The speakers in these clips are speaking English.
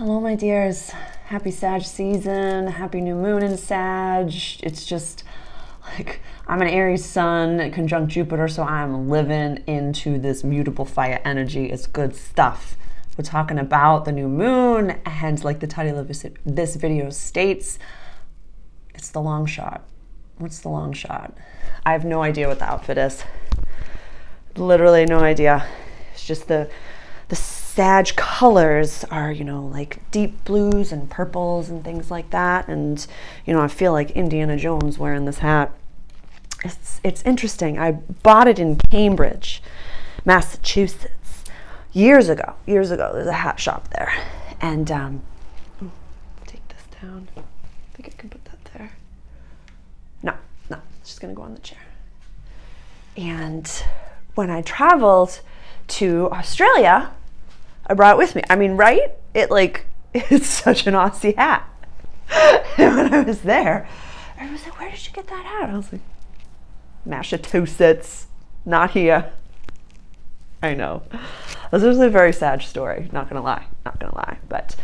Hello, my dears. Happy Sag season. Happy new moon in Sag. It's just like I'm an Aries sun conjunct Jupiter, so I'm living into this mutable fire energy. It's good stuff. We're talking about the new moon, and like the title of this video states, it's the long shot. What's the long shot? I have no idea what the outfit is. Literally no idea. It's just the Sag colors are, like deep blues and purples and things like that. And, I feel like Indiana Jones wearing this hat. It's interesting. I bought it in Cambridge, Massachusetts, years ago. There's a hat shop there. And, take this down. I think I can put that there. No, it's just going to go on the chair. And when I traveled to Australia, I brought it with me. I mean, right? It's such an Aussie hat. And when I was there, I was like, where did you get that hat? I was like, Massachusetts, not here. I know. This was a very sad story, not gonna lie. But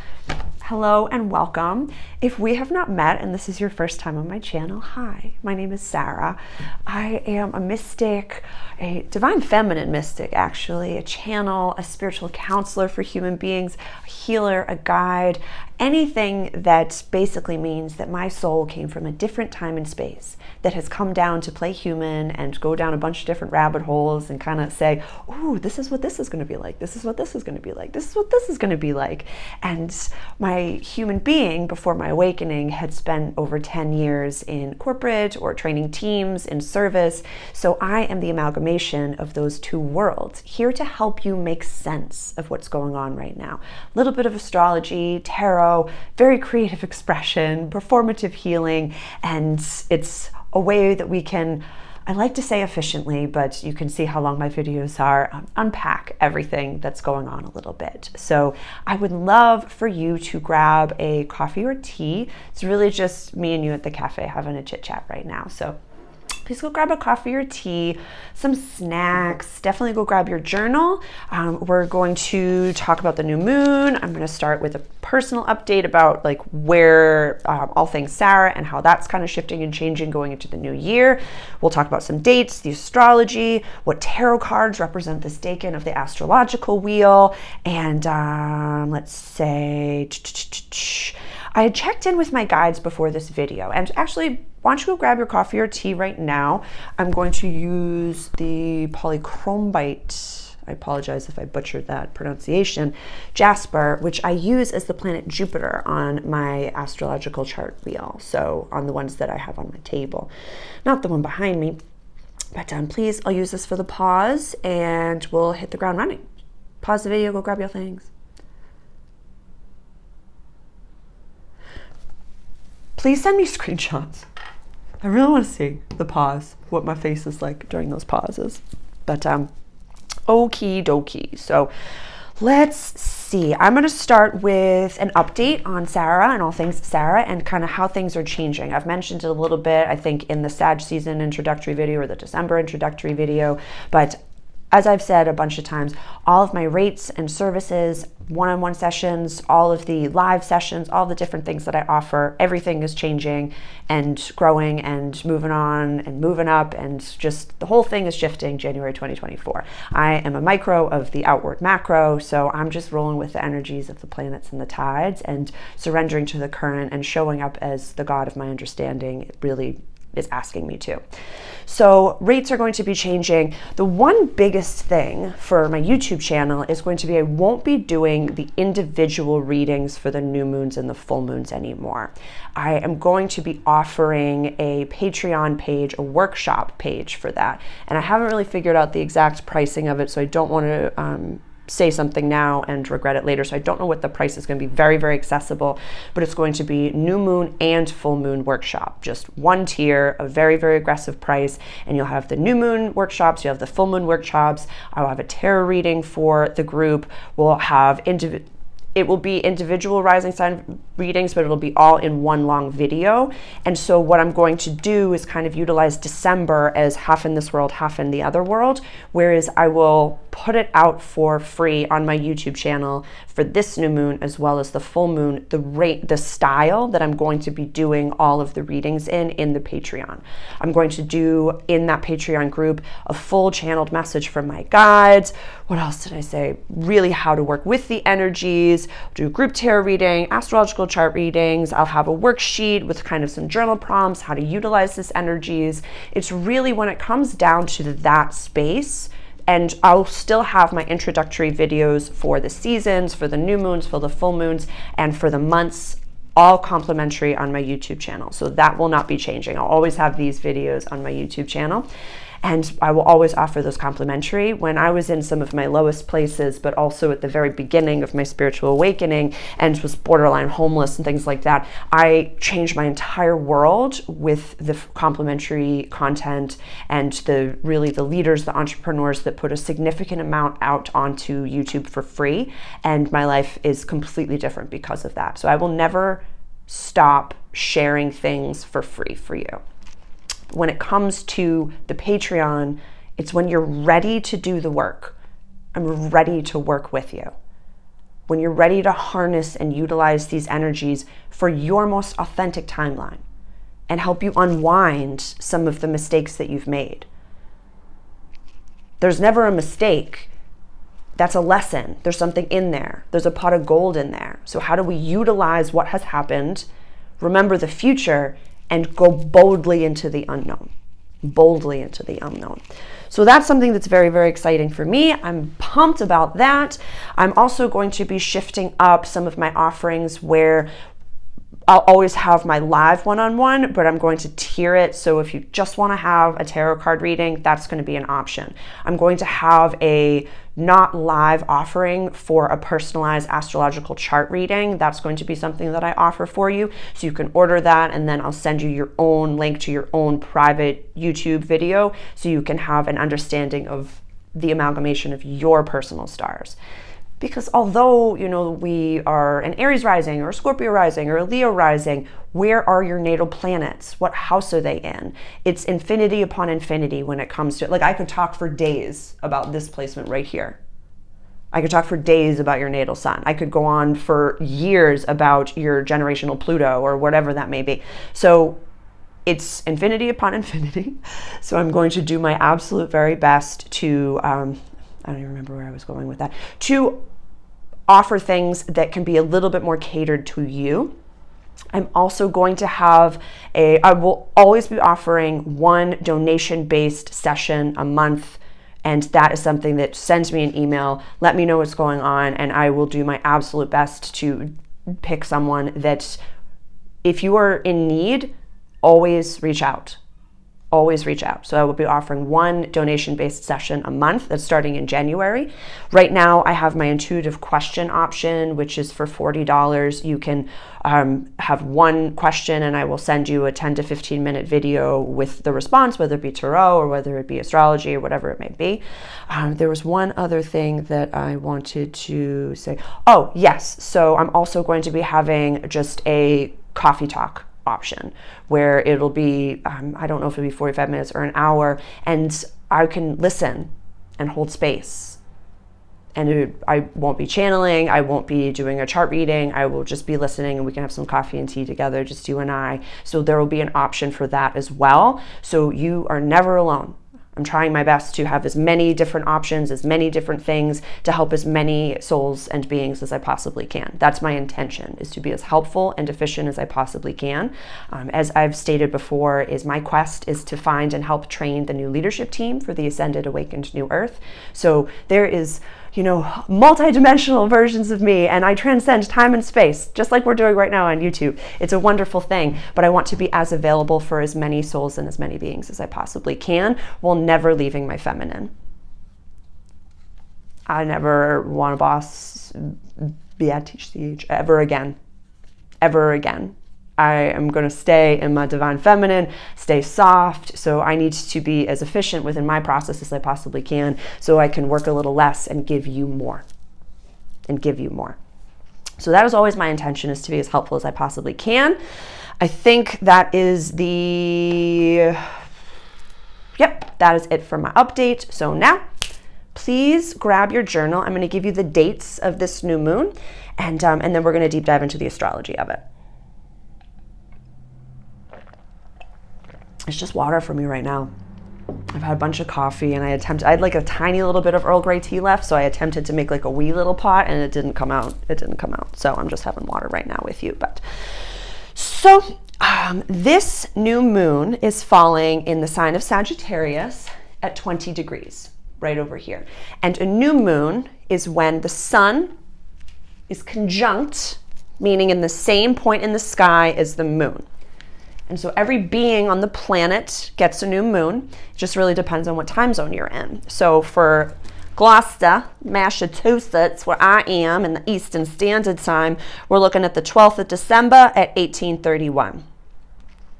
hello and welcome. If we have not met and this is your first time on my channel, hi, my name is Sarah. I am a mystic, a divine feminine mystic actually, a channel, a spiritual counselor for human beings, a healer, a guide, anything that basically means that my soul came from a different time and space that has come down to play human and go down a bunch of different rabbit holes and kind of say, ooh, this is what this is going to be like. This is what this is going to be like. This is what this is going to be like. And my human being before my awakening had spent over 10 years in corporate or training teams in service. So I am the amalgamation of those two worlds, here to help you make sense of what's going on right now. A little bit of astrology, tarot, very creative expression, performative healing, and it's a way that we can, I like to say efficiently, but you can see how long my videos are, unpack everything that's going on a little bit. So I would love for you to grab a coffee or tea. It's really just me and you at the cafe having a chit chat right now. So please go grab a coffee or tea, some snacks, definitely go grab your journal. We're going to talk about the new moon. I'm going to start with a personal update about like where all things Sarah and how that's kind of shifting and changing going into the new year. We'll talk about some dates, the astrology, what tarot cards represent this decan of the astrological wheel. And let's say, I had checked in with my guides before this video, and actually, why don't you go grab your coffee or tea right now? I'm going to use the polychromite, I apologize if I butchered that pronunciation, jasper, which I use as the planet Jupiter on my astrological chart wheel. So on the ones that I have on my table, not the one behind me. But please, I'll use this for the pause and we'll hit the ground running. Pause the video, go grab your things. Please send me screenshots. I really want to see the pause, what my face is like during those pauses. But okie dokie. So let's see. I'm going to start with an update on Sarah and all things Sarah and kind of how things are changing. I've mentioned it a little bit, I think, in the Sag season introductory video or the December introductory video. But as I've said a bunch of times, all of my rates and services, one-on-one sessions, all of the live sessions, all the different things that I offer, everything is changing and growing and moving on and moving up, and just the whole thing is shifting January 2024. I am a micro of the outward macro, so I'm just rolling with the energies of the planets and the tides and surrendering to the current and showing up as the God of my understanding. It really is asking me to. So rates are going to be changing. The one biggest thing for my YouTube channel is going to be I won't be doing the individual readings for the new moons and the full moons anymore. I am going to be offering a Patreon page, a workshop page for that. And I haven't really figured out the exact pricing of it, so I don't want to say something now and regret it later. So I don't know what the price is going to be. Very, very accessible, but it's going to be new moon and full moon workshop, just one tier, a very, very aggressive price. And you'll have the new moon workshops, you have the full moon workshops. I'll have a tarot reading for the group. We'll have it will be individual rising sign readings, but it'll be all in one long video. And so what I'm going to do is kind of utilize December as half in this world, half in the other world, whereas I will put it out for free on my YouTube channel for this new moon as well as the full moon, the style that I'm going to be doing all of the readings in the Patreon. I'm going to do in that Patreon group a full channeled message from my guides. What else did I say? Really how to work with the energies, do group tarot reading, astrological chart readings. I'll have a worksheet with kind of some journal prompts, how to utilize this energies. It's really when it comes down to that space. And I'll still have my introductory videos for the seasons, for the new moons, for the full moons, and for the months, all complimentary on my YouTube channel. So that will not be changing. I'll always have these videos on my YouTube channel. And I will always offer those complimentary. When I was in some of my lowest places, but also at the very beginning of my spiritual awakening and was borderline homeless and things like that, I changed my entire world with the complimentary content and the leaders, the entrepreneurs that put a significant amount out onto YouTube for free. And my life is completely different because of that. So I will never stop sharing things for free for you. When it comes to the Patreon, it's when you're ready to do the work. I'm ready to work with you. When you're ready to harness and utilize these energies for your most authentic timeline and help you unwind some of the mistakes that you've made. There's never a mistake. That's a lesson. There's something in there. There's a pot of gold in there. So how do we utilize what has happened, remember the future, and go boldly into the unknown, boldly into the unknown. So that's something that's very, very exciting for me. I'm pumped about that. I'm also going to be shifting up some of my offerings where I'll always have my live one-on-one, but I'm going to tier it. So if you just want to have a tarot card reading, that's going to be an option. I'm going to have a not live offering for a personalized astrological chart reading. That's going to be something that I offer for you. So you can order that, and then I'll send you your own link to your own private YouTube video so you can have an understanding of the amalgamation of your personal stars. Because although, we are an Aries rising or a Scorpio rising or a Leo rising, where are your natal planets? What house are they in? It's infinity upon infinity when it comes to, I could talk for days about this placement right here. I could talk for days about your natal sun. I could go on for years about your generational Pluto or whatever that may be. So it's infinity upon infinity. So I'm going to do my absolute very best to, I don't even remember where I was going with that, to offer things that can be a little bit more catered to you. I'm also going to have I will always be offering one donation-based session a month. And that is something that sends me an email, let me know what's going on, and I will do my absolute best to pick someone that, if you are in need, always reach out. Always reach out. So I will be offering one donation-based session a month. That's starting in January. Right now, I have my intuitive question option, which is for $40. You can have one question, and I will send you a 10 to 15 minute video with the response, whether it be tarot or whether it be astrology or whatever it may be. There was one other thing that I wanted to say. Oh, yes. So I'm also going to be having just a coffee talk option where it'll be, I don't know if it'll be 45 minutes or an hour, and I can listen and hold space. And I won't be channeling, I won't be doing a chart reading, I will just be listening, and we can have some coffee and tea together, just you and I. So there will be an option for that as well. So you are never alone. I'm trying my best to have as many different options, as many different things to help as many souls and beings as I possibly can. That's my intention, is to be as helpful and efficient as I possibly can. As I've stated before, is my quest is to find and help train the new leadership team for the Ascended Awakened New Earth. So there is, multi-dimensional versions of me, and I transcend time and space, just like we're doing right now on YouTube. It's a wonderful thing, but I want to be as available for as many souls and as many beings as I possibly can, while never leaving my feminine. I never want to boss BITCH ever again. Ever again. I am going to stay in my divine feminine, stay soft, so I need to be as efficient within my process as I possibly can so I can work a little less and give you more. So that is always my intention, is to be as helpful as I possibly can. I think that is that is it for my update. So now, please grab your journal. I'm going to give you the dates of this new moon, and then we're going to deep dive into the astrology of it. It's just water for me right now. I've had a bunch of coffee, and I had like a tiny little bit of Earl Grey tea left, so I attempted to make like a wee little pot, and it didn't come out. So I'm just having water right now with you. But so this new moon is falling in the sign of Sagittarius at 20 degrees, right over here. And a new moon is when the sun is conjunct, meaning in the same point in the sky as the moon. And so every being on the planet gets a new moon. It just really depends on what time zone you're in. So for Gloucester, Massachusetts, where I am in the Eastern Standard Time, we're looking at the 12th of December at 1831.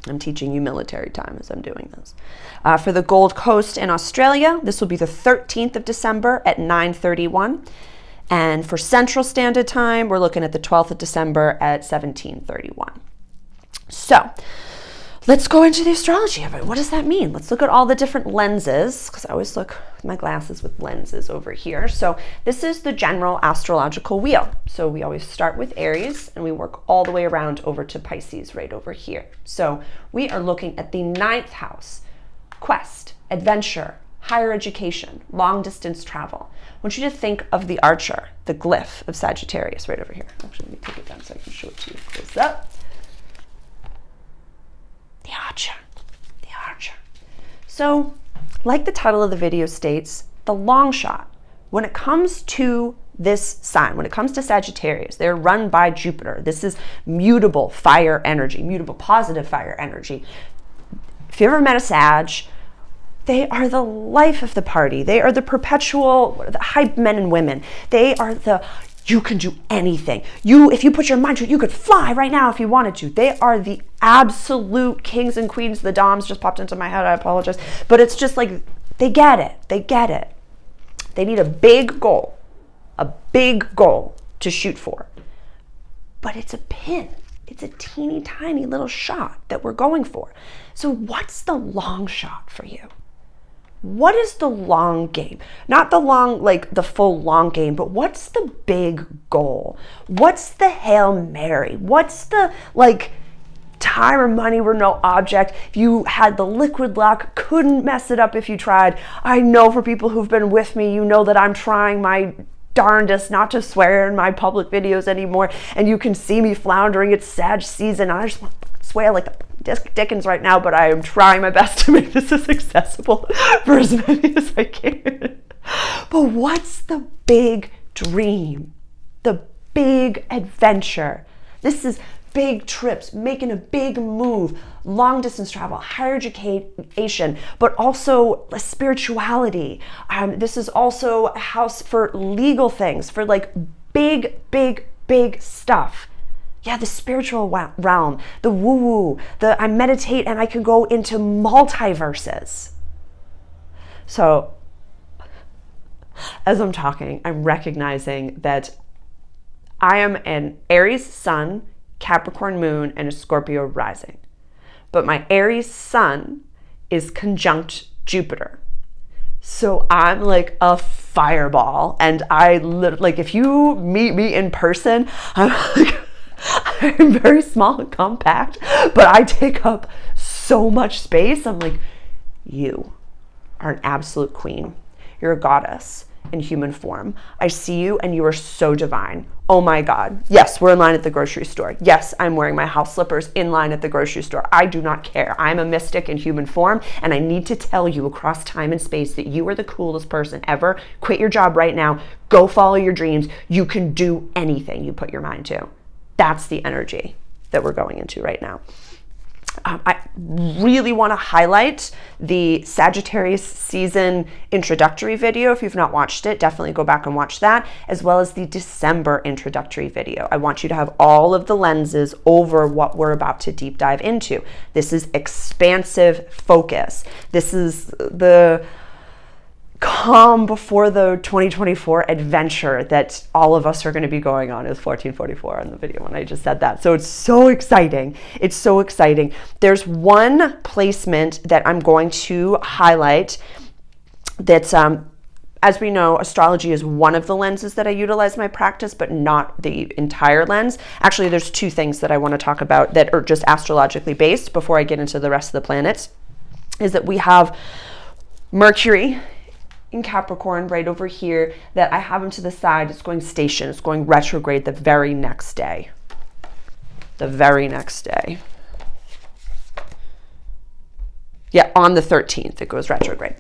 I'm teaching you military time as I'm doing this. For the Gold Coast in Australia, this will be the 13th of December at 9:31. And for Central Standard Time, we're looking at the 12th of December at 17:31. So let's go into the astrology of it. What does that mean? Let's look at all the different lenses, because I always look with my glasses with lenses over here. So this is the general astrological wheel. So we always start with Aries, and we work all the way around over to Pisces right over here. So we are looking at the 9th house: quest, adventure, higher education, long distance travel. I want you to think of the archer, the glyph of Sagittarius right over here. Actually, let me take it down so I can show it to you close up. The archer. So, like the title of the video states, the long shot, when it comes to this sign, when it comes to Sagittarius, they're run by Jupiter. This is mutable fire energy, mutable positive fire energy. If you ever met a Sag, they are the life of the party. They are the perpetual, the hype men and women. They are you can do anything. If you put your mind to it, you could fly right now if you wanted to. They are the absolute kings and queens. The Doms just popped into my head. I apologize. But it's just like, they get it. They need a big goal to shoot for. But it's a pin. It's a teeny tiny little shot that we're going for. So what's the long shot for you? What is the long game? Not the long, like the full long game, but what's the big goal? What's the Hail Mary? What's the time or money were no object? If you had the liquid luck, couldn't mess it up if you tried. I know for people who've been with me, you know that I'm trying my darndest not to swear in my public videos anymore, and you can see me floundering. It's Sag season. I just want to swear like the Dickens right now, but I am trying my best to make this as accessible for as many as I can. But what's the big dream? The big adventure. This is big trips, making a big move, long distance travel, higher education, but also spirituality. This is also a house for legal things, for like big stuff. Yeah, the spiritual realm, the woo-woo, I meditate and I can go into multiverses. So as I'm talking, I'm recognizing that I am an Aries sun, Capricorn moon, and a Scorpio rising. But my Aries sun is conjunct Jupiter. So I'm like a fireball, and if you meet me in person, I'm very small and compact, but I take up so much space. I'm like, you are an absolute queen. You're a goddess in human form. I see you and you are so divine. Oh my God. Yes, we're in line at the grocery store. Yes, I'm wearing my house slippers in line at the grocery store. I do not care. I'm a mystic in human form, and I need to tell you across time and space that you are the coolest person ever. Quit your job right now. Go follow your dreams. You can do anything you put your mind to. That's the energy that we're going into right now. I really want to highlight the Sagittarius season introductory video. If you've not watched it, definitely go back and watch that, as well as the December introductory video. I want you to have all of the lenses over what we're about to deep dive into. This is expansive focus. This is the calm before the 2024 adventure that all of us are going to be going on. It was 1444 on the video when I just said that. So it's so exciting. It's so exciting. There's one placement that I'm going to highlight that's, as we know, astrology is one of the lenses that I utilize in my practice, but not the entire lens. Actually, there's two things that I want to talk about that are just astrologically based before I get into the rest of the planets, is that we have Mercury in Capricorn right over here that I have him to the side. It's going station. It's going retrograde the very next day. The very next day. Yeah, on the 13th, it goes retrograde.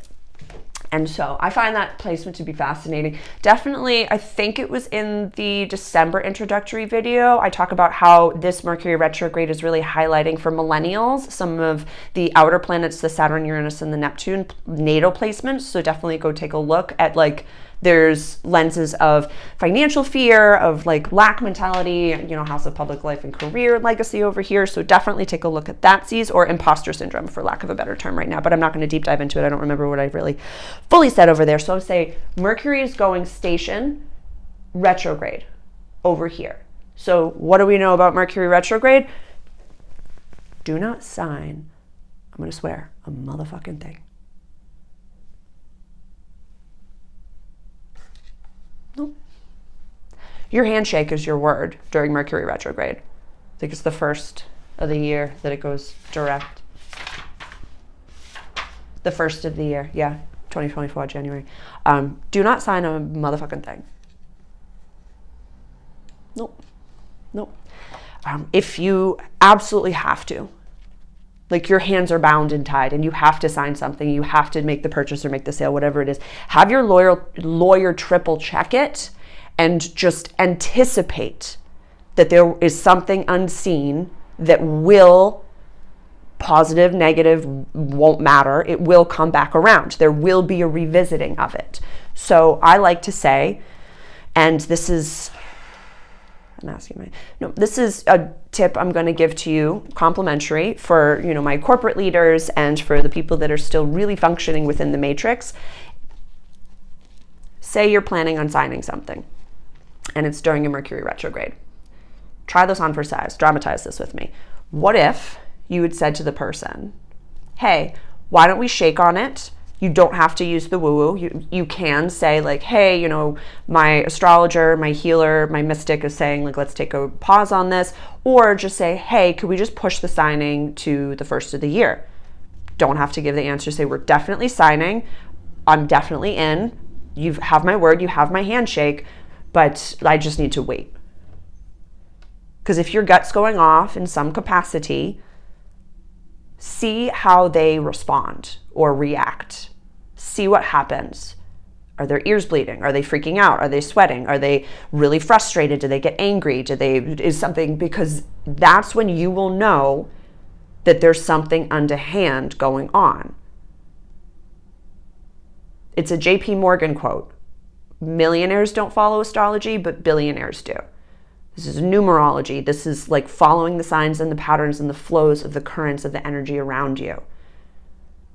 And so I find that placement to be fascinating. Definitely, I think it was in the December introductory video, I talk about how this Mercury retrograde is really highlighting for millennials some of the outer planets, the Saturn, Uranus, and the Neptune natal placements. So definitely go take a look at, like, there's lenses of financial fear, of like lack mentality, you know, House of Public Life and Career legacy over here. So definitely take a look at that, C's, or imposter syndrome, for lack of a better term right now. But I'm not going to deep dive into it. I don't remember what I really fully said over there. So I'll say Mercury is going station retrograde over here. So what do we know about Mercury retrograde? Do not sign, I'm going to swear, a motherfucking thing. Nope. Your handshake is your word during Mercury retrograde. I think it's the first of the year that it goes direct. The first of the year, yeah, 2024, January. Do not sign a motherfucking thing. Nope. Nope. If you absolutely have to, like your hands are bound and tied and you have to sign something, you have to make the purchase or make the sale, whatever it is, have your lawyer triple check it and just anticipate that there is something unseen that will, positive, negative, won't matter. It will come back around. There will be a revisiting of it. So I like to say, and this is, this is a tip I'm going to give to you, complimentary, for, you know, my corporate leaders and for the people that are still really functioning within the matrix. Say you're planning on signing something and it's during a Mercury retrograde. Try this on for size. Dramatize this with me. What if you had said to the person, hey, why don't we shake on it? You don't have to use the woo-woo. You can say, like, hey, you know, my astrologer, my healer, my mystic is saying, like, let's take a pause on this. Or just say, hey, could we just push the signing to the first of the year? Don't have to give the answer. Say, we're definitely signing. I'm definitely in. You have my word. You have my handshake. But I just need to wait. Because if your gut's going off in some capacity, see how they respond or react. See what happens. Are their ears bleeding? Are they freaking out? Are they sweating? Are they really frustrated? Do they get angry? Is something, because that's when you will know that there's something underhand going on. It's a JP Morgan quote. Millionaires don't follow astrology, but billionaires do. This is numerology. This is like following the signs and the patterns and the flows of the currents of the energy around you.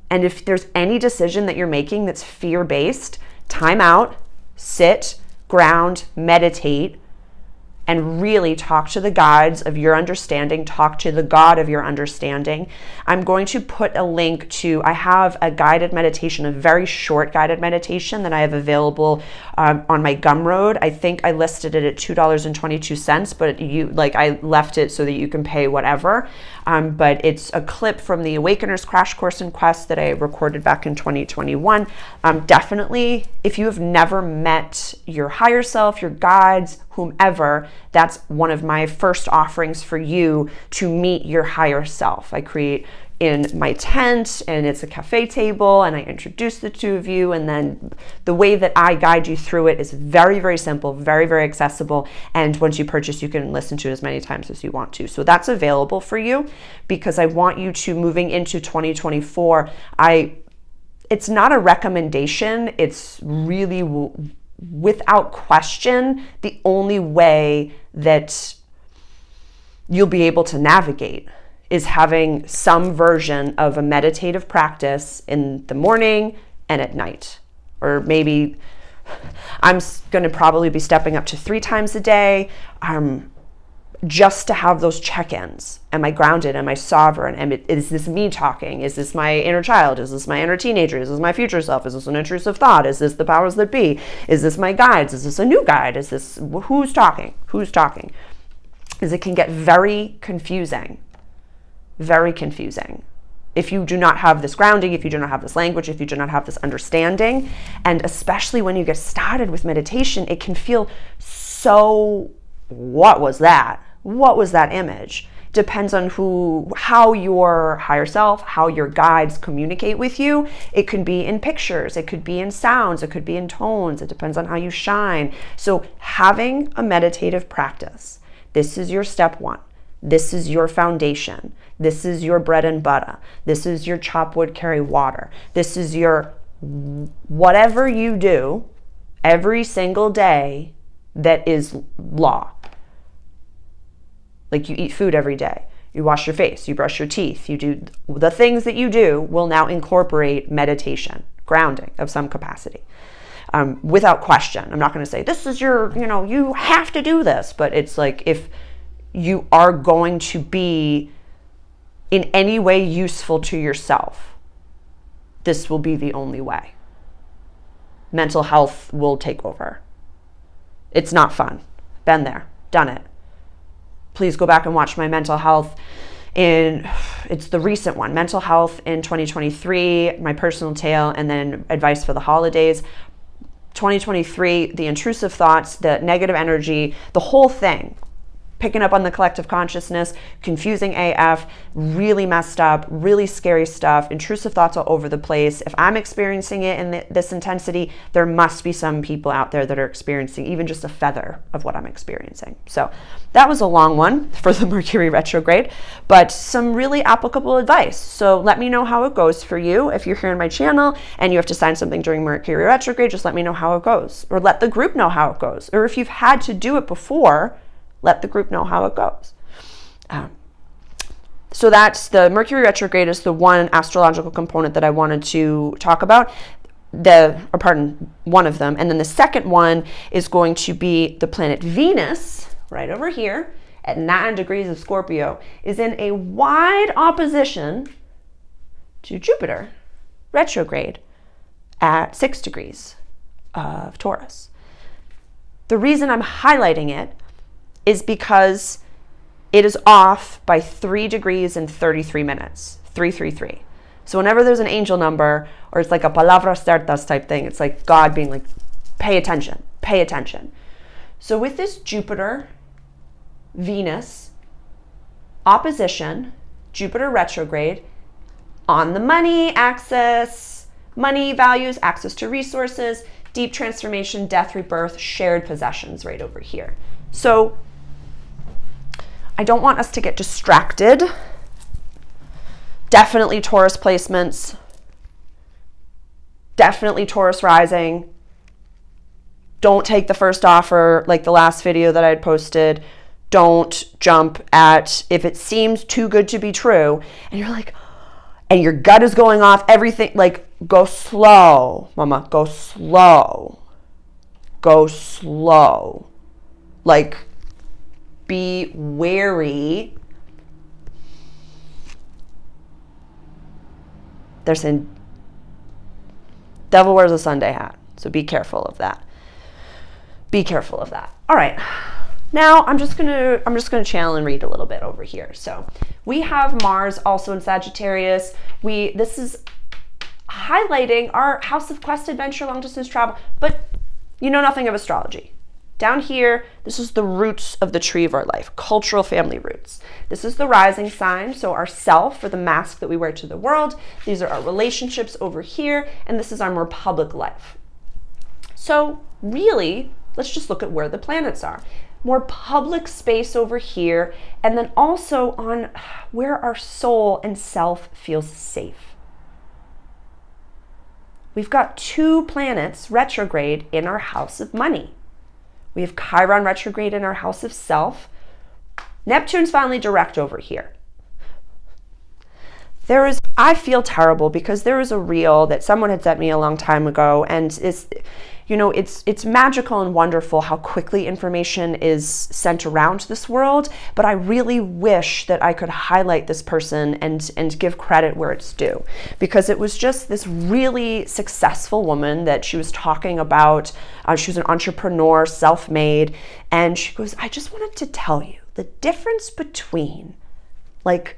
And if there's any decision that you're making that's fear-based, time out, sit, ground, meditate, and really talk to the guides of your understanding, talk to the God of your understanding. I'm going to put a link to, I have a guided meditation, a very short guided meditation that I have available on my Gumroad. I think I listed it at $2.22, but I left it so that you can pay whatever. But it's a clip from the Awakeners Crash Course in Quest that I recorded back in 2021. Definitely, if you have never met your higher self, your guides, whomever, that's one of my first offerings for you to meet your higher self. I create in my tent, and it's a cafe table, and I introduce the two of you, and then the way that I guide you through it is very, very simple, very, very accessible, and once you purchase, you can listen to it as many times as you want to. So that's available for you, because I want you to, moving into 2024, it's not a recommendation, it's really, without question, the only way that you'll be able to navigate is having some version of a meditative practice in the morning and at night, or maybe I'm going to probably be stepping up to 3 times a day, just to have those check-ins. Am I grounded? Am I sovereign? Is this me talking? Is this my inner child? Is this my inner teenager? Is this my future self? Is this an intrusive thought? Is this the powers that be? Is this my guides? Is this a new guide? Is this, who's talking? Who's talking? Because it can get very confusing. Very confusing. If you do not have this grounding, if you do not have this language, if you do not have this understanding, and especially when you get started with meditation, it can feel so, what was that? What was that image? Depends on how your higher self, how your guides communicate with you. It could be in pictures, it could be in sounds, it could be in tones. It depends on how you shine. So having a meditative practice, this is your step 1. This is your foundation. This is your bread and butter. This is your chop wood, carry water. This is your whatever you do every single day that is law. Like you eat food every day, you wash your face, you brush your teeth, you do the things that you do will now incorporate meditation, grounding of some capacity, without question. I'm not going to say this is your, you have to do this, but it's like if you are going to be in any way useful to yourself, this will be the only way. Mental health will take over. It's not fun. Been there, done it. Please go back and watch my mental health it's the recent one, mental health in 2023, my personal tale, and then advice for the holidays. 2023, the intrusive thoughts, the negative energy, the whole thing. Picking up on the collective consciousness, confusing AF, really messed up, really scary stuff, intrusive thoughts all over the place. If I'm experiencing it in this intensity, there must be some people out there that are experiencing even just a feather of what I'm experiencing. So that was a long one for the Mercury retrograde, but some really applicable advice. So let me know how it goes for you. If you're here on my channel and you have to sign something during Mercury retrograde, just let me know how it goes, or let the group know how it goes. Or if you've had to do it before, let the group know how it goes. So that's the Mercury retrograde is the one astrological component that I wanted to talk about. One of them. And then the second one is going to be the planet Venus, right over here at 9 degrees of Scorpio, is in a wide opposition to Jupiter retrograde at 6 degrees of Taurus. The reason I'm highlighting it is because it is off by 3 degrees and 33 minutes, 333. So whenever there's an angel number, or it's like a palabras certas type thing, it's like God being like, pay attention, pay attention. So with this Jupiter, Venus, opposition, Jupiter retrograde, on the money axis, money values, access to resources, deep transformation, death, rebirth, shared possessions right over here. So I don't want us to get distracted. Definitely Taurus placements. Definitely Taurus rising. Don't take the first offer like the last video that I had posted. Don't jump at, if it seems too good to be true, and you're like, and your gut is going off, everything, like, go slow, mama, go slow. Go slow. Like, be wary. They're saying devil wears a Sunday hat, so be careful of that. Be careful of that. All right. Now I'm just gonna channel and read a little bit over here. So we have Mars also in Sagittarius. This is highlighting our house of quest, adventure, long distance travel, but you know nothing of astrology. Down here, this is the roots of the tree of our life, cultural family roots. This is the rising sign, so our self, or the mask that we wear to the world. These are our relationships over here, and this is our more public life. So really, let's just look at where the planets are. More public space over here, and then also on where our soul and self feels safe. We've got 2 planets retrograde in our house of money. We have Chiron retrograde in our house of self. Neptune's finally direct over here. There is I feel terrible because there was a reel that someone had sent me a long time ago, and it's magical and wonderful how quickly information is sent around this world, but I really wish that I could highlight this person and give credit where it's due, because it was just this really successful woman that she was talking about. She was an entrepreneur, self-made, and she goes, I just wanted to tell you the difference between like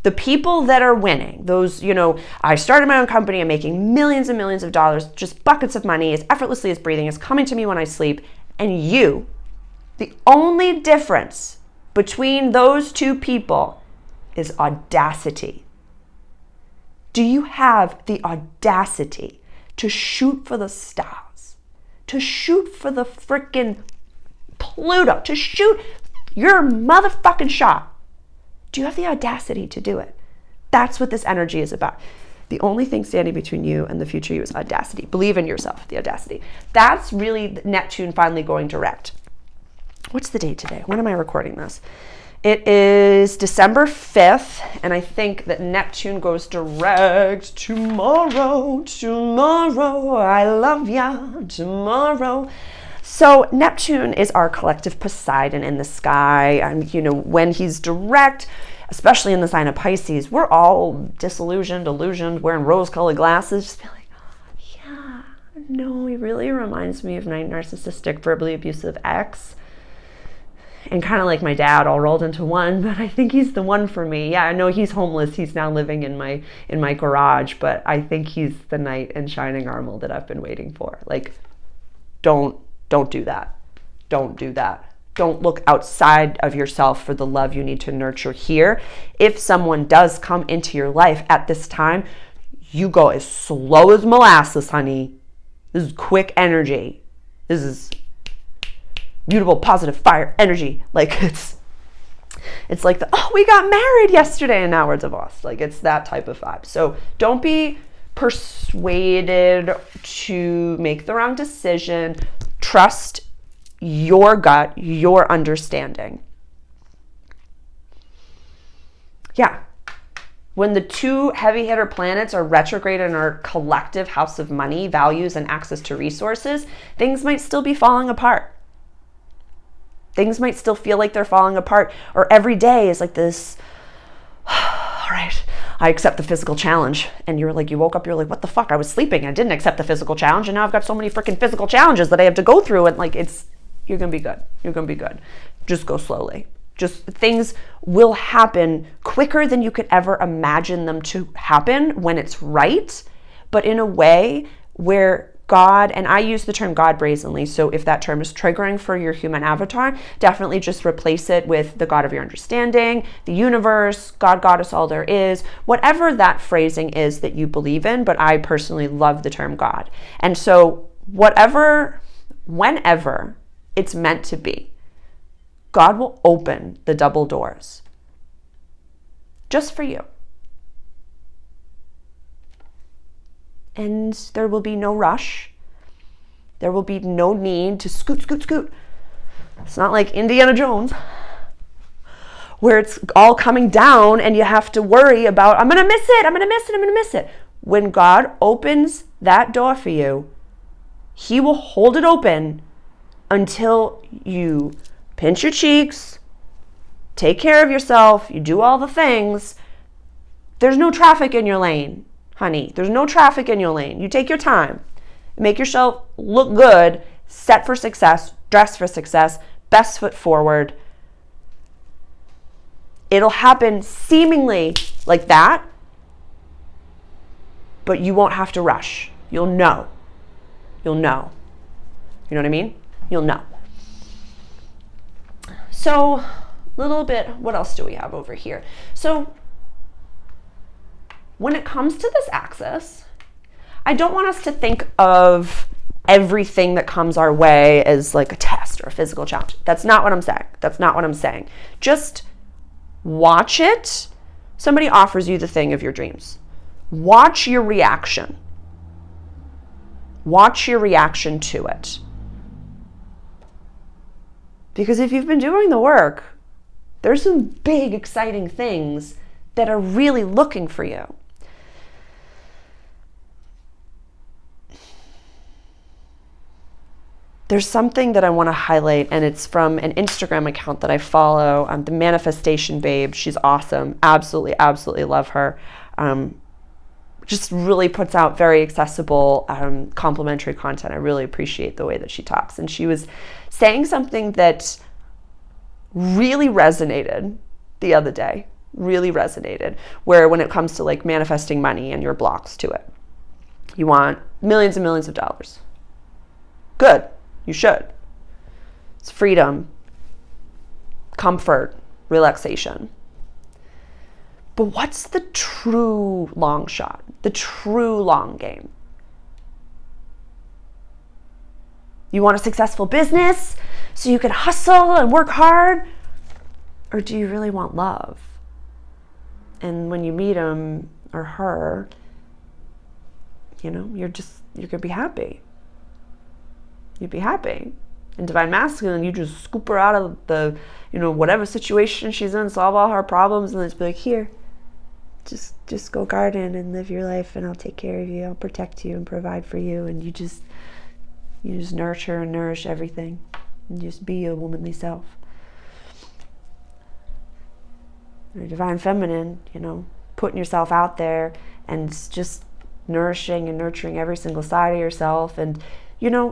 the people that are winning, those, I started my own company, I'm making millions and millions of dollars, just buckets of money, as effortlessly as breathing, is coming to me when I sleep. And you, the only difference between those two people is audacity. Do you have the audacity to shoot for the stars, to shoot for the frickin' Pluto, to shoot your motherfucking shot? Do you have the audacity to do it? That's what this energy is about. The only thing standing between you and the future you is audacity. Believe in yourself, the audacity. That's really Neptune finally going direct. What's the date today? When am I recording this? It is December 5th, and I think that Neptune goes direct tomorrow. I love ya, tomorrow. So Neptune is our collective Poseidon in the sky. And, when he's direct, especially in the sign of Pisces, we're all disillusioned, illusioned, wearing rose-colored glasses. Just be like, yeah, no, he really reminds me of my narcissistic, verbally abusive ex. And kind of like my dad all rolled into one, but I think he's the one for me. Yeah, I know he's homeless. He's now living in my garage, but I think he's the knight in shining armor that I've been waiting for. Like, don't do that. Don't do that. Don't look outside of yourself for the love you need to nurture here. If someone does come into your life at this time, you go as slow as molasses, honey. This is quick energy. This is beautiful, positive fire energy. Like it's like we got married yesterday and now we're divorced. Like it's that type of vibe. So don't be persuaded to make the wrong decision. Trust your gut, your understanding. Yeah. When the two heavy hitter planets are retrograde in our collective house of money, values, and access to resources, things might still be falling apart. Things might still feel like they're falling apart, or every day is like this, all right, I accept the physical challenge. And you woke up, you're like, what the fuck? I was sleeping. I didn't accept the physical challenge. And now I've got so many freaking physical challenges that I have to go through. And you're going to be good. You're going to be good. Just go slowly. Just things will happen quicker than you could ever imagine them to happen when it's right, but in a way where God, and I use the term God brazenly, so if that term is triggering for your human avatar, definitely just replace it with the God of your understanding, the universe, God, Goddess, all there is, whatever that phrasing is that you believe in, but I personally love the term God. And so whenever it's meant to be, God will open the double doors just for you. And there will be no rush. There will be no need to scoot. It's not like Indiana Jones, where it's all coming down and you have to worry about, I'm going to miss it. When God opens that door for you, He will hold it open until you pinch your cheeks, take care of yourself, you do all the things. There's no traffic in your lane. Honey, there's no traffic in your lane. You take your time. Make yourself look good, set for success, dress for success, best foot forward. It'll happen seemingly like that, but you won't have to rush. You'll know. You know what I mean? You'll know. So, what else do we have over here? So, when it comes to this axis, I don't want us to think of everything that comes our way as like a test or a physical challenge. That's not what I'm saying. Just watch it. Somebody offers you the thing of your dreams. Watch your reaction. Watch your reaction to it. Because if you've been doing the work, there's some big, exciting things that are really looking for you. There's something that I want to highlight, and it's from an Instagram account that I follow, the Manifestation Babe. She's awesome. Absolutely, absolutely love her. Just really puts out very accessible, complimentary content. I really appreciate the way that she talks. And she was saying something that really resonated the other day, really resonated, where when it comes to like manifesting money and your blocks to it, you want millions and millions of dollars. Good. You should. It's freedom, comfort, relaxation. But what's the true long shot, the true long game? You want a successful business so you can hustle and work hard? Or do you really want love? And when you meet him or her, you're going to be happy. You'd be happy. In Divine Masculine, you just scoop her out of the, whatever situation she's in, solve all her problems, and then just be like, here, just go garden and live your life, and I'll take care of you. I'll protect you and provide for you, and you just nurture and nourish everything, and just be your womanly self. Your Divine Feminine, putting yourself out there and just nourishing and nurturing every single side of yourself, and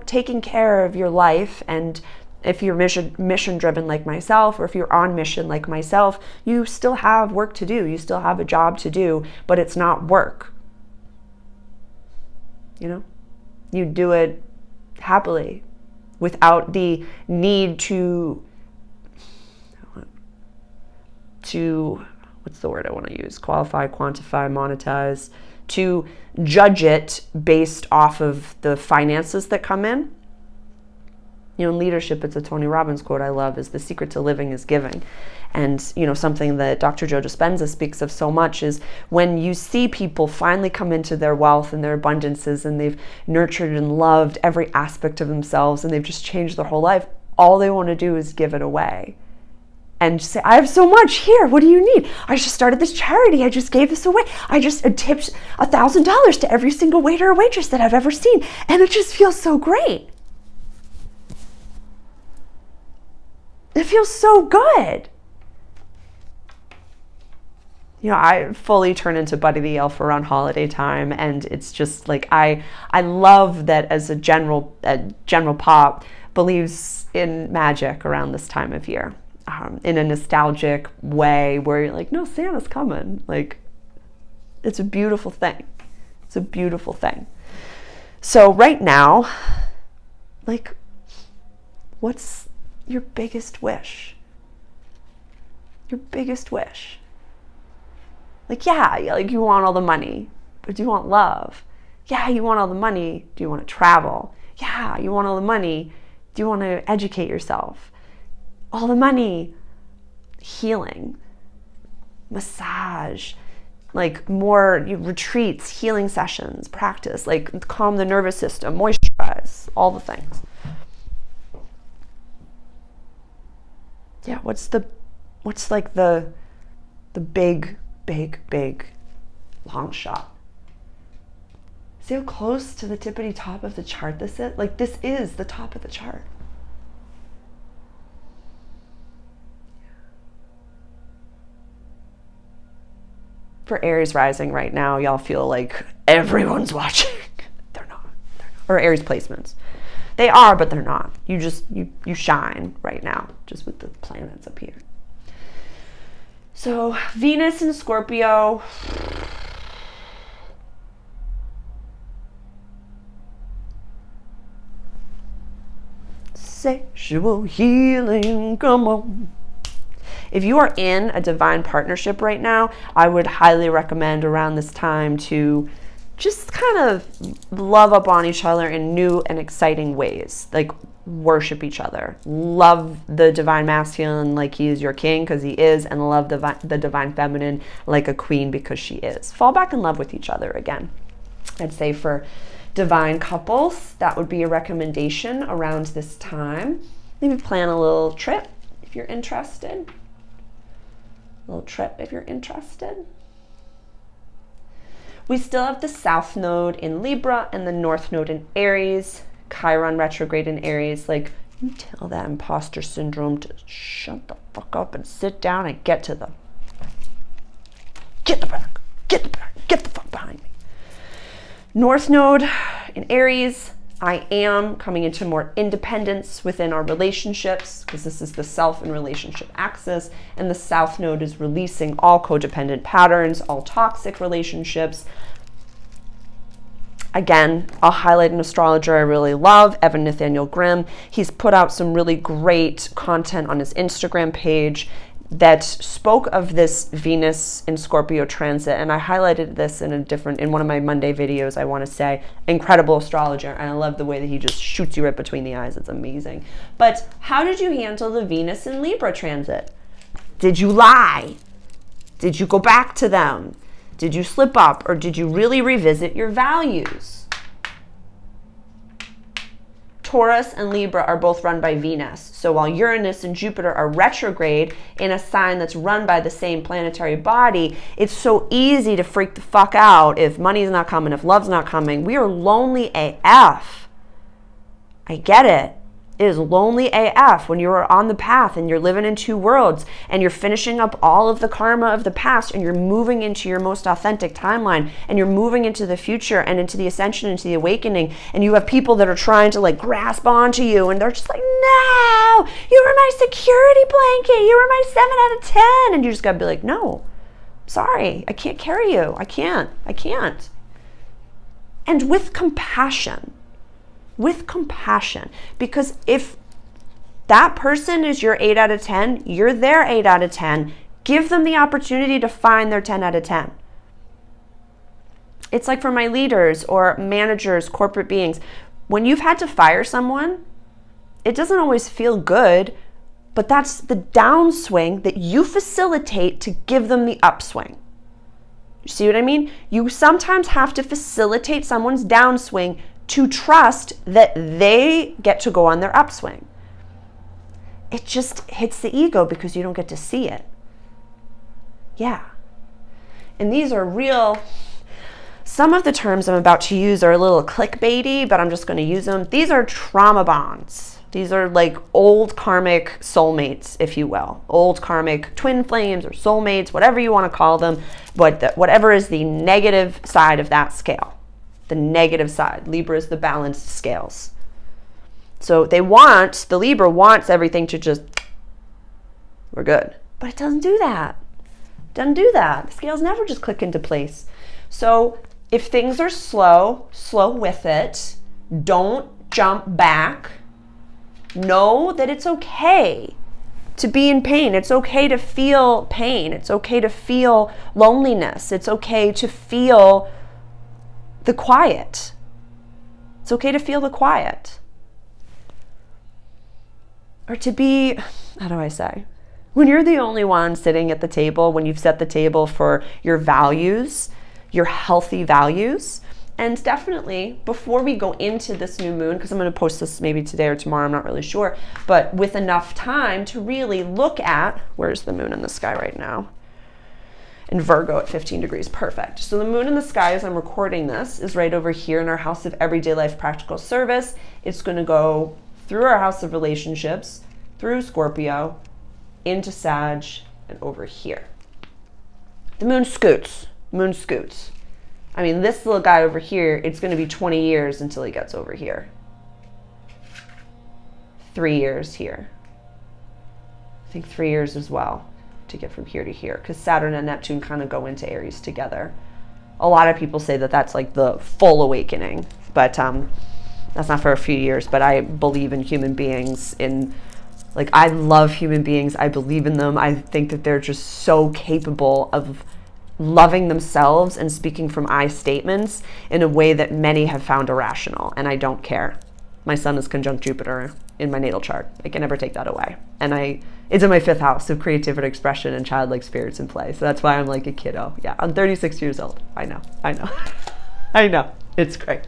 taking care of your life. And if you're mission driven like myself, or if you're on mission like myself, you still have work to do. You still have a job to do, but it's not work. You do it happily without the need to what's the word I want to use? Qualify, quantify, monetize, to judge it based off of the finances that come in. In leadership, it's a Tony Robbins quote I love, is the secret to living is giving. And, something that Dr. Joe Dispenza speaks of so much is when you see people finally come into their wealth and their abundances, and they've nurtured and loved every aspect of themselves, and they've just changed their whole life, all they want to do is give it away. And say, I have so much here. What do you need? I just started this charity. I just gave this away. I just tipped $1,000 to every single waiter or waitress that I've ever seen. And it just feels so great. It feels so good. I fully turn into Buddy the Elf around holiday time. And it's just like, I love that as a general pop believes in magic around this time of year. In a nostalgic way where you're like, no, Santa's coming. Like, it's a beautiful thing. It's a beautiful thing. So right now, like, what's your biggest wish? Your biggest wish. Like, yeah, like you want all the money, but do you want love? Yeah, you want all the money. Do you want to travel? Yeah, you want all the money. Do you want to educate yourself? All the money, healing, massage, like more retreats, healing sessions, practice, like calm the nervous system, moisturize, all the things. Yeah, what's like the big long shot? See how close to the tippity top of the chart this is? Like, this is the top of the chart. For Aries rising right now, y'all feel like everyone's watching. They're not. Or Aries placements. They are, but they're not. You shine right now, just with the planets up here. So Venus in Scorpio. Sexual healing, come on. If you are in a divine partnership right now, I would highly recommend around this time to just kind of love up on each other in new and exciting ways. Like, worship each other. Love the divine masculine like he is your king, because he is, and love the divine feminine like a queen, because she is. Fall back in love with each other again. I'd say for divine couples, that would be a recommendation around this time. Maybe plan a little trip if you're interested. A little trip if you're interested. We still have the South Node in Libra and the North Node in Aries. Chiron retrograde in Aries. Like, you tell that imposter syndrome to shut the fuck up and sit down and get to the back, get the fuck behind me. North Node in Aries. I am coming into more independence within our relationships, because this is the self and relationship axis, and the South Node is releasing all codependent patterns, all toxic relationships. Again, I'll highlight an astrologer I really love, Evan Nathaniel Grimm. He's put out some really great content on his Instagram page that spoke of this Venus in Scorpio transit, and I highlighted this in one of my Monday videos, I want to say. Incredible astrologer, and I love the way that he just shoots you right between the eyes. It's amazing. But how did you handle the Venus in Libra transit? Did you lie? Did you go back to them? Did you slip up, or did you really revisit your values? Taurus and Libra are both run by Venus. So while Uranus and Jupiter are retrograde in a sign that's run by the same planetary body, it's so easy to freak the fuck out if money's not coming, if love's not coming. We are lonely AF. I get it. It is lonely AF when you're on the path and you're living in two worlds and you're finishing up all of the karma of the past and you're moving into your most authentic timeline and you're moving into the future and into the ascension, into the awakening, and you have people that are trying to like grasp onto you and they're just like, no, you were my security blanket, you were my 7 out of 10, and you just gotta be like, no, sorry, I can't carry you, I can't. And with compassion, because if that person is your 8 out of 10, you're their 8 out of 10, give them the opportunity to find their 10 out of 10. It's like for my leaders or managers, corporate beings, when you've had to fire someone, it doesn't always feel good, but that's the downswing that you facilitate to give them the upswing. You see what I mean? You sometimes have to facilitate someone's downswing to trust that they get to go on their upswing. It just hits the ego because you don't get to see it. Yeah. And these are real, some of the terms I'm about to use are a little clickbaity, but I'm just going to use them. These are trauma bonds. These are like old karmic soulmates, if you will. Old karmic twin flames or soulmates, whatever you want to call them, but whatever is the negative side of that scale. The negative side. Libra is the balanced scales. So the Libra wants everything to just, we're good. But it doesn't do that. The scales never just click into place. So if things are slow with it. Don't jump back. Know that it's okay to be in pain. It's okay to feel pain. It's okay to feel loneliness. It's okay to feel the quiet. It's okay to feel the quiet. Or to be, how do I say? When you're the only one sitting at the table, when you've set the table for your values, your healthy values, and definitely before we go into this new moon, because I'm going to post this maybe today or tomorrow, I'm not really sure, but with enough time to really look at, where's the moon in the sky right now? In Virgo at 15 degrees, perfect. So the moon in the sky as I'm recording this is right over here in our house of everyday life practical service. It's going to go through our house of relationships, through Scorpio, into Sag, and over here. The moon scoots. I mean, this little guy over here, it's going to be 20 years until he gets over here. 3 years here. I think 3 years as well to get from here to here, because Saturn and Neptune kind of go into Aries together. A lot of people say that that's like the full awakening, but that's not for a few years. But I believe in human beings, I love human beings. I believe in them. I think that they're just so capable of loving themselves and speaking from I statements in a way that many have found irrational, and I don't care. My sun is conjunct Jupiter in my natal chart. I can never take that away. And it's in my 5th house of creativity, expression, and childlike spirits in play. So that's why I'm like a kiddo. Yeah, I'm 36 years old. I know. I know. It's great.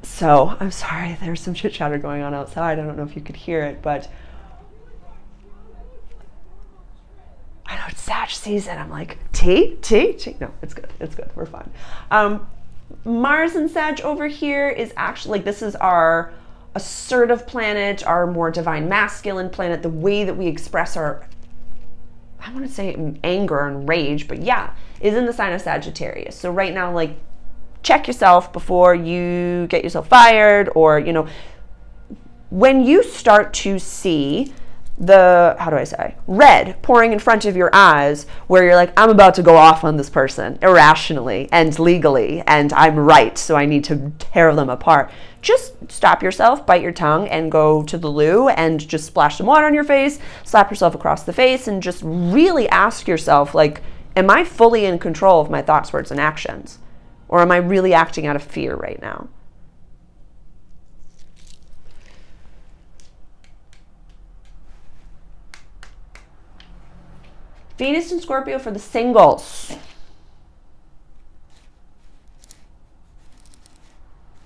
So I'm sorry, there's some chit chatter going on outside. I don't know if you could hear it, but it's Sag season. I'm like, tea? No, it's good. It's good. We're fine. Mars and Sag over here is actually, like, this is our assertive planet, our more divine masculine planet, the way that we express our, I want to say anger and rage, but yeah, is in the sign of Sagittarius. So right now, like, check yourself before you get yourself fired, or, you know, when you start to see the, how do I say, red pouring in front of your eyes, where you're like, I'm about to go off on this person irrationally and legally, and I'm right, so I need to tear them apart. Just stop yourself, bite your tongue, and go to the loo and just splash some water on your face, slap yourself across the face, and just really ask yourself, like, am I fully in control of my thoughts, words, and actions? Or am I really acting out of fear right now? Venus and Scorpio for the singles.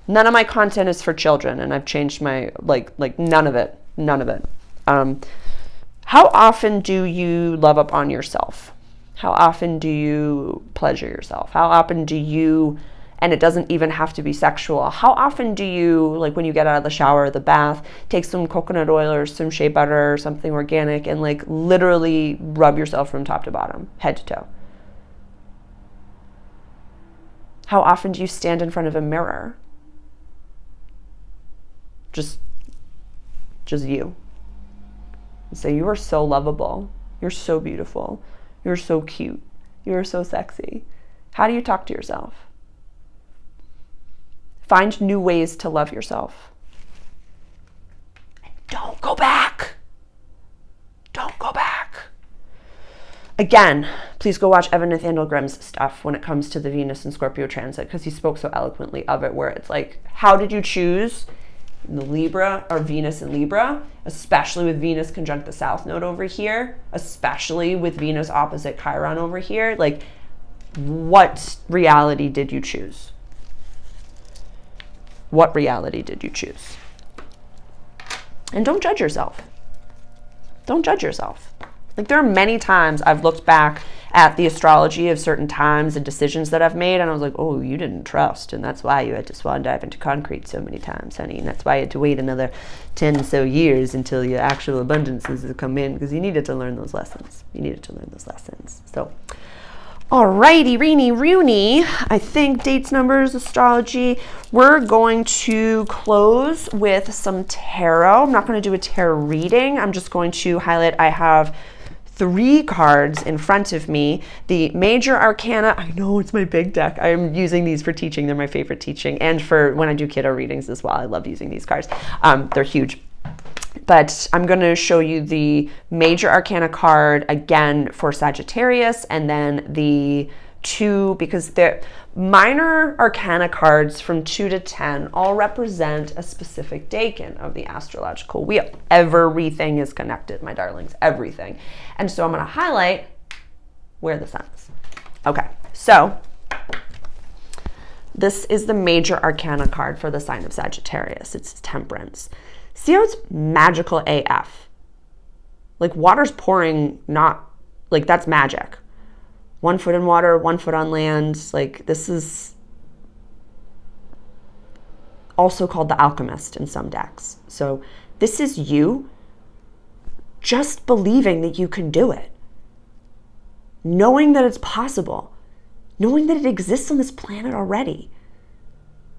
None of my content is for children, and I've changed my, like none of it. How often do you love up on yourself? How often do you pleasure yourself? How often do you, and it doesn't even have to be sexual, how often do you, like when you get out of the shower or the bath, take some coconut oil or some shea butter or something organic and like literally rub yourself from top to bottom, head to toe? How often do you stand in front of a mirror? Just you. And say, you are so lovable. You're so beautiful. You're so cute. You're so sexy. How do you talk to yourself? Find new ways to love yourself. And don't go back. Don't go back. Again, please go watch Evan Nathaniel Grimm's stuff when it comes to the Venus and Scorpio transit, because he spoke so eloquently of it, where it's like, how did you choose the Libra or Venus in Libra, especially with Venus conjunct the South Node over here, especially with Venus opposite Chiron over here? Like, what reality did you choose? What reality did you choose? And don't judge yourself. Don't judge yourself. Like, there are many times I've looked back at the astrology of certain times and decisions that I've made, and I was like, oh, you didn't trust, and that's why you had to swan dive into concrete so many times, honey, and that's why you had to wait another 10 or so years until your actual abundances have come in, because you needed to learn those lessons. So, alrighty, Reenie Rooney, I think dates, numbers, astrology. We're going to close with some tarot. I'm not going to do a tarot reading. I'm just going to highlight, I have 3 cards in front of me. The major arcana, I know it's my big deck. I'm using these for teaching. They're my favorite teaching, and for when I do kiddo readings as well. I love using these cards. They're huge. But I'm going to show you the major arcana card again for Sagittarius, and then the 2, because they're minor arcana cards from 2 to 10 all represent a specific decan of the astrological wheel. Everything is connected, my darlings, everything. And so I'm going to highlight where the sun is. Okay, so this is the major arcana card for the sign of Sagittarius. It's Temperance. See how it's magical AF? Like, water's pouring, not, like, that's magic. 1 foot in water, 1 foot on land. Like, this is also called the Alchemist in some decks. So this is you just believing that you can do it. Knowing that it's possible. Knowing that it exists on this planet already.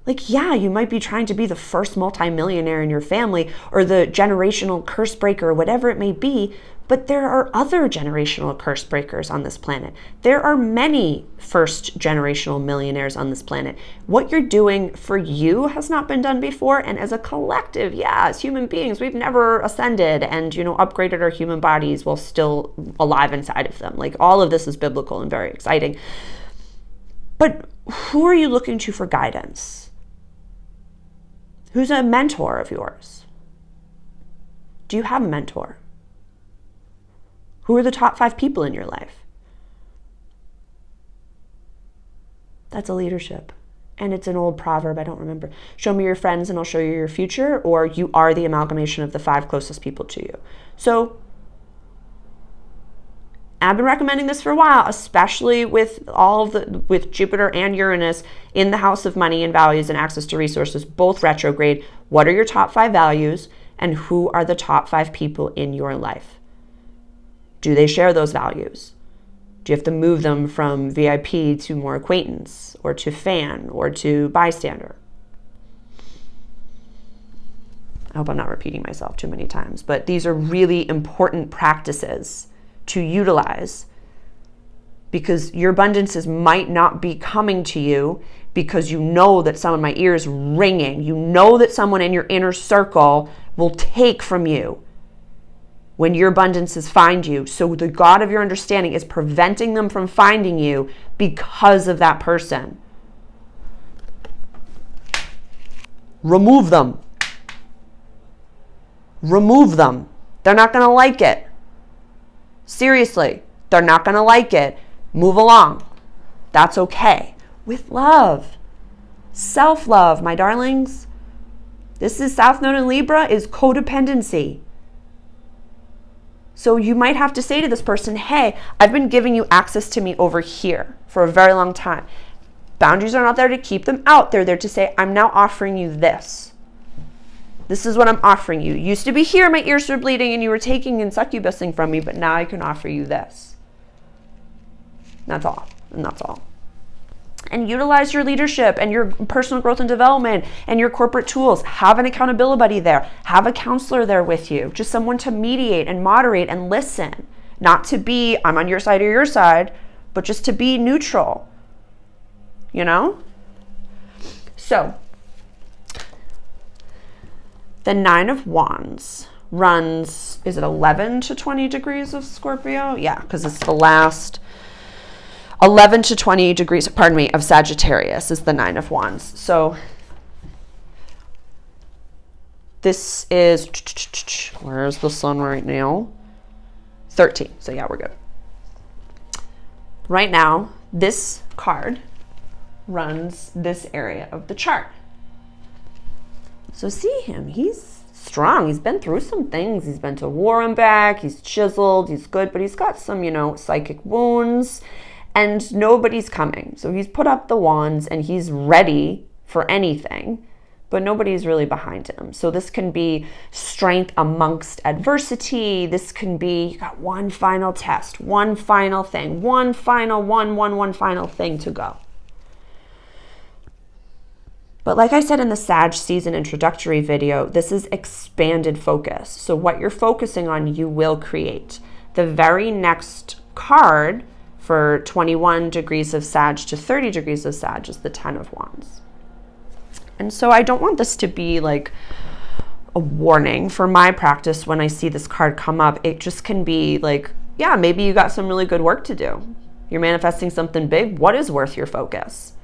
Like, yeah, you might be trying to be the first multimillionaire in your family or the generational curse breaker or whatever it may be, but there are other generational curse breakers on this planet. There are many first generational millionaires on this planet. What you're doing for you has not been done before, and as a collective, yeah, as human beings, we've never ascended and, you know, upgraded our human bodies while still alive inside of them. Like, all of this is biblical and very exciting. But who are you looking to for guidance? Who's a mentor of yours? Do you have a mentor? Who are the top 5 people in your life? That's a leadership. And it's an old proverb, I don't remember. Show me your friends and I'll show you your future, or you are the amalgamation of the 5 closest people to you. So I've been recommending this for a while, especially with with Jupiter and Uranus in the house of money and values and access to resources, both retrograde. What are your top 5 values, and who are the top 5 people in your life? Do they share those values? Do you have to move them from VIP to more acquaintance, or to fan, or to bystander? I hope I'm not repeating myself too many times, but these are really important practices to utilize, because your abundances might not be coming to you because you know that someone, my ear is ringing, you know that someone in your inner circle will take from you when your abundances find you. So the God of your understanding is preventing them from finding you because of that person. Remove them. Remove them. They're not going to like it. Seriously, they're not going to like it. Move along. That's okay. With love. Self-love, my darlings. This is South Node in Libra is codependency. So you might have to say to this person, hey, I've been giving you access to me over here for a very long time. Boundaries are not there to keep them out. They're there to say, I'm now offering you this. This is what I'm offering you. Used to be here, my ears were bleeding and you were taking and succubusing from me, but now I can offer you this. That's all. And that's all. And utilize your leadership and your personal growth and development and your corporate tools. Have an accountability buddy there. Have a counselor there with you. Just someone to mediate and moderate and listen. Not to be, I'm on your side or your side, but just to be neutral. You know? So, the 9 of Wands runs, is it 11 to 20 degrees of Scorpio? Yeah, because it's the last 11 to 20 degrees, pardon me, of Sagittarius is the 9 of Wands. So this is, where's the sun right now? 13. So yeah, we're good. Right now, this card runs this area of the chart. So see him, he's strong. He's been through some things. He's been to war and back. He's chiseled. He's good, but he's got some, psychic wounds, and nobody's coming. So he's put up the wands and he's ready for anything, but nobody's really behind him. So this can be strength amongst adversity. This can be, you got one final test, one final thing, one final thing to go. But like I said in the Sag season introductory video, this is expanded focus. So what you're focusing on, you will create. The very next card for 21 degrees of Sag to 30 degrees of Sag is the 10 of Wands. And so I don't want this to be like a warning for my practice when I see this card come up. It just can be like, yeah, maybe you got some really good work to do. You're manifesting something big. What is worth your focus?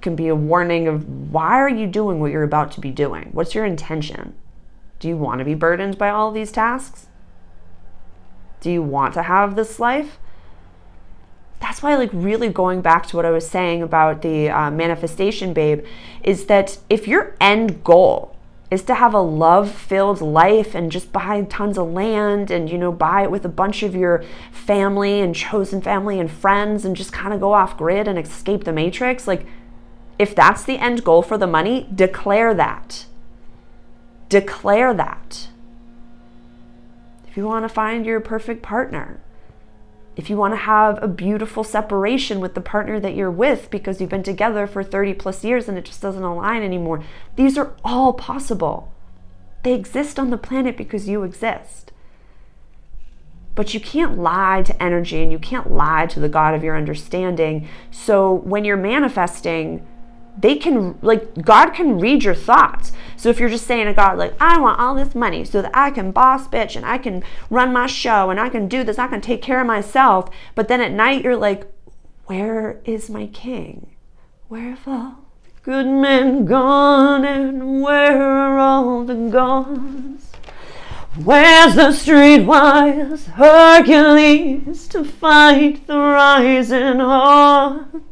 Can be a warning of, why are you doing what you're about to be doing? What's your intention? Do you want to be burdened by all these tasks? Do you want to have this life? That's why, like, really going back to what I was saying about the manifestation babe, is that if your end goal is to have a love-filled life and just buy tons of land and, buy it with a bunch of your family and chosen family and friends and just kind of go off grid and escape the matrix, like, if that's the end goal for the money, declare that. Declare that. If you want to find your perfect partner, if you want to have a beautiful separation with the partner that you're with because you've been together for 30 plus years and it just doesn't align anymore, these are all possible. They exist on the planet because you exist. But you can't lie to energy and you can't lie to the God of your understanding. So when you're manifesting, God can read your thoughts. So if you're just saying to God, like, I want all this money so that I can boss bitch and I can run my show and I can do this, I can take care of myself. But then at night you're like, where is my king? Where have all the good men gone and where are all the gods? Where's the streetwise Hercules to fight the rising horse?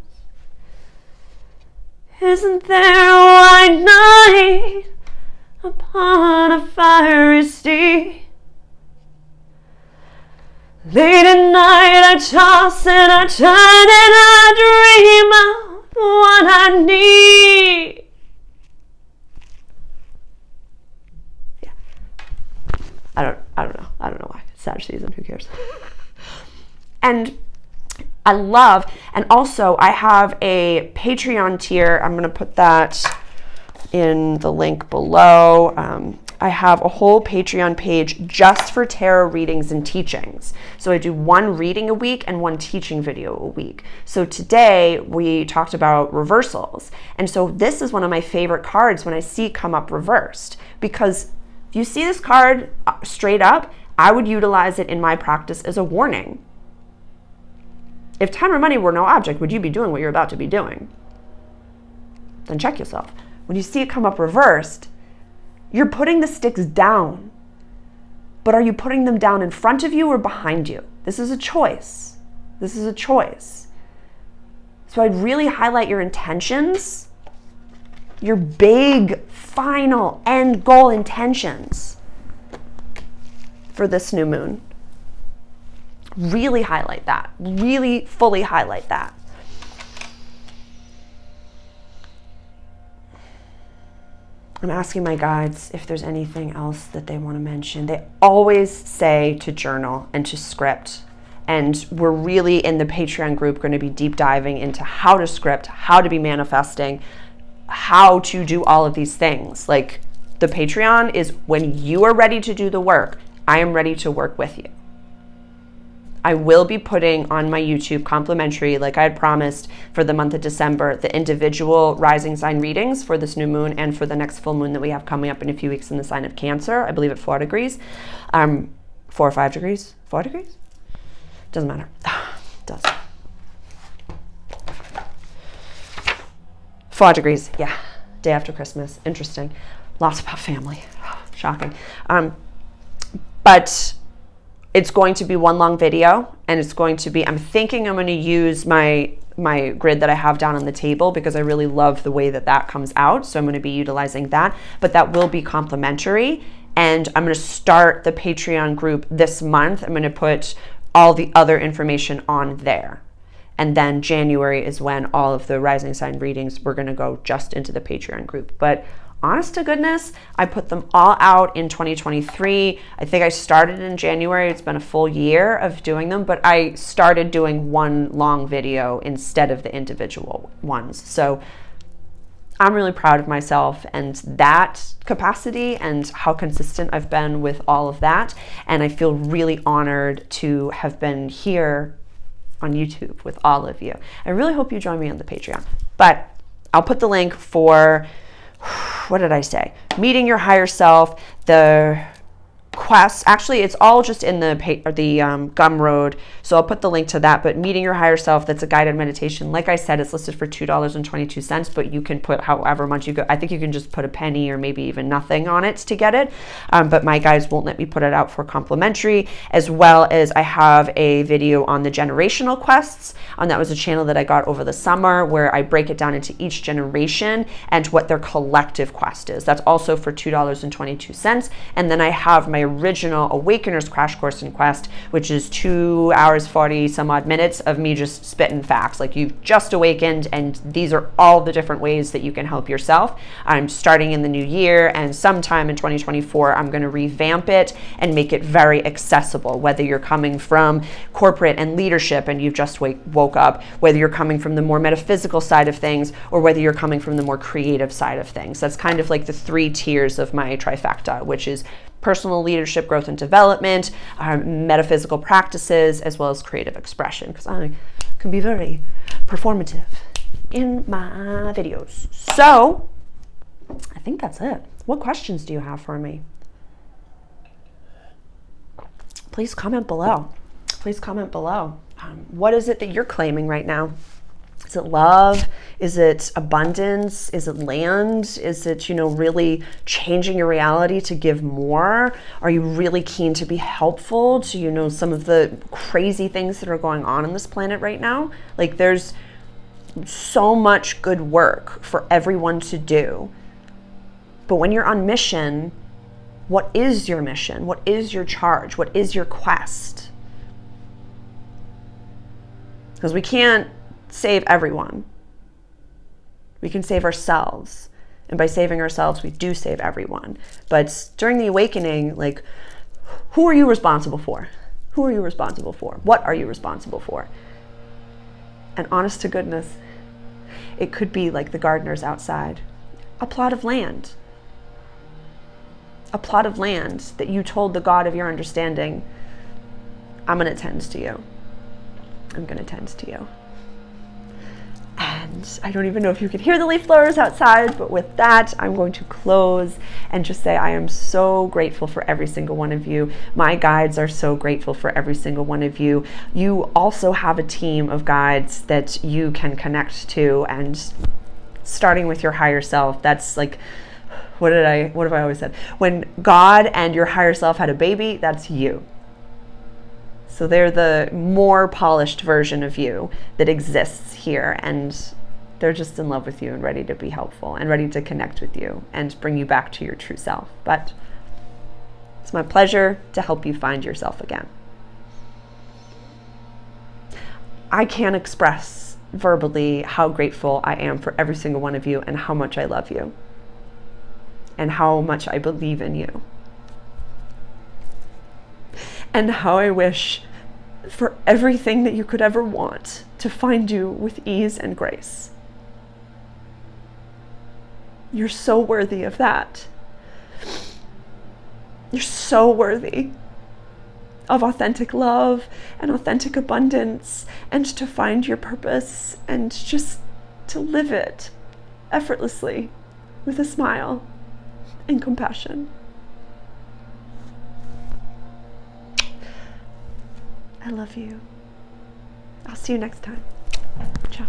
Isn't there a white knight upon a fiery steed? Late at night I toss and I turn and I dream of what I need. Yeah. I don't know why. It's Sag season, who cares? And I love, and also I have a Patreon tier. I'm going to put that in the link below. I have a whole Patreon page just for tarot readings and teachings. So I do one reading a week and one teaching video a week. So today we talked about reversals. And so this is one of my favorite cards when I see it come up reversed, because if you see this card straight up, I would utilize it in my practice as a warning. If time or money were no object, would you be doing what you're about to be doing? Then check yourself. When you see it come up reversed, you're putting the sticks down. But are you putting them down in front of you or behind you? This is a choice. This is a choice. So I'd really highlight your intentions, your big, final, end goal intentions for this new moon. Really highlight that. Really fully highlight that. I'm asking my guides if there's anything else that they want to mention. They always say to journal and to script. And we're really in the Patreon group going to be deep diving into how to script, how to be manifesting, how to do all of these things. Like, the Patreon is when you are ready to do the work, I am ready to work with you. I will be putting on my YouTube complimentary, like I had promised, for the month of December, the individual rising sign readings for this new moon and for the next full moon that we have coming up in a few weeks in the sign of Cancer, I believe at 4 degrees. 4 or 5 degrees? 4 degrees? Doesn't matter. It does. 4 degrees, yeah. Day after Christmas. Interesting. Lots about family. Shocking. But it's going to be one long video, and it's going to be, I'm thinking I'm going to use my grid that I have down on the table because I really love the way that comes out. So I'm going to be utilizing that, but that will be complimentary. And I'm going to start the Patreon group this month. I'm going to put all the other information on there. And then January is when all of the rising sign readings, we're going to go just into the Patreon group. But honest to goodness, I put them all out in 2023. I think I started in January. It's been a full year of doing them, but I started doing one long video instead of the individual ones. So I'm really proud of myself and that capacity and how consistent I've been with all of that. And I feel really honored to have been here on YouTube with all of you. I really hope you join me on the Patreon. But I'll put the link for, what did I say? Meeting your higher self, the quest. Actually, it's all just in the Gumroad. So I'll put the link to that. But Meeting Your Higher Self, that's a guided meditation. Like I said, it's listed for $2.22, but you can put however much you go. I think you can just put a penny or maybe even nothing on it to get it. But my guides won't let me put it out for complimentary, as well as I have a video on the generational quests. And that was a channel that I got over the summer where I break it down into each generation and what their collective quest is. That's also for $2.22. And then I have my original Awakeners Crash Course in Quest, which is 2 hours, 40 some odd minutes of me just spitting facts. Like, you've just awakened, and these are all the different ways that you can help yourself. I'm starting in the new year, and sometime in 2024, I'm going to revamp it and make it very accessible, whether you're coming from corporate and leadership and you've just woke up, whether you're coming from the more metaphysical side of things, or whether you're coming from the more creative side of things. That's kind of like the 3 tiers of my trifecta, which is personal leadership, growth and development, metaphysical practices, as well as creative expression, because I can be very performative in my videos. So I think that's it. What questions do you have for me? Please comment below. Please comment below. What is it that you're claiming right now? Is it love? Is it abundance? Is it land? Is it, really changing your reality to give more? Are you really keen to be helpful to, some of the crazy things that are going on this planet right now? Like, there's so much good work for everyone to do. But when you're on mission, what is your mission? What is your charge? What is your quest? Because we can't save everyone. We can save ourselves. And by saving ourselves, we do save everyone. But during the awakening, like, who are you responsible for? Who are you responsible for? What are you responsible for? And honest to goodness, it could be like the gardeners outside. A plot of land. A plot of land that you told the God of your understanding, I'm going to tend to you. I'm going to tend to you. And I don't even know if you can hear the leaf blowers outside, but with that, I'm going to close and just say I am so grateful for every single one of you. My guides are so grateful for every single one of you. You also have a team of guides that you can connect to, and starting with your higher self, that's like, what have I always said? When God and your higher self had a baby, that's you. So they're the more polished version of you that exists here, and they're just in love with you and ready to be helpful and ready to connect with you and bring you back to your true self. But it's my pleasure to help you find yourself again. I can't express verbally how grateful I am for every single one of you and how much I love you and how much I believe in you. And how I wish for everything that you could ever want to find you with ease and grace. You're so worthy of that. You're so worthy of authentic love and authentic abundance, and to find your purpose and just to live it effortlessly with a smile and compassion. I love you. I'll see you next time. Ciao.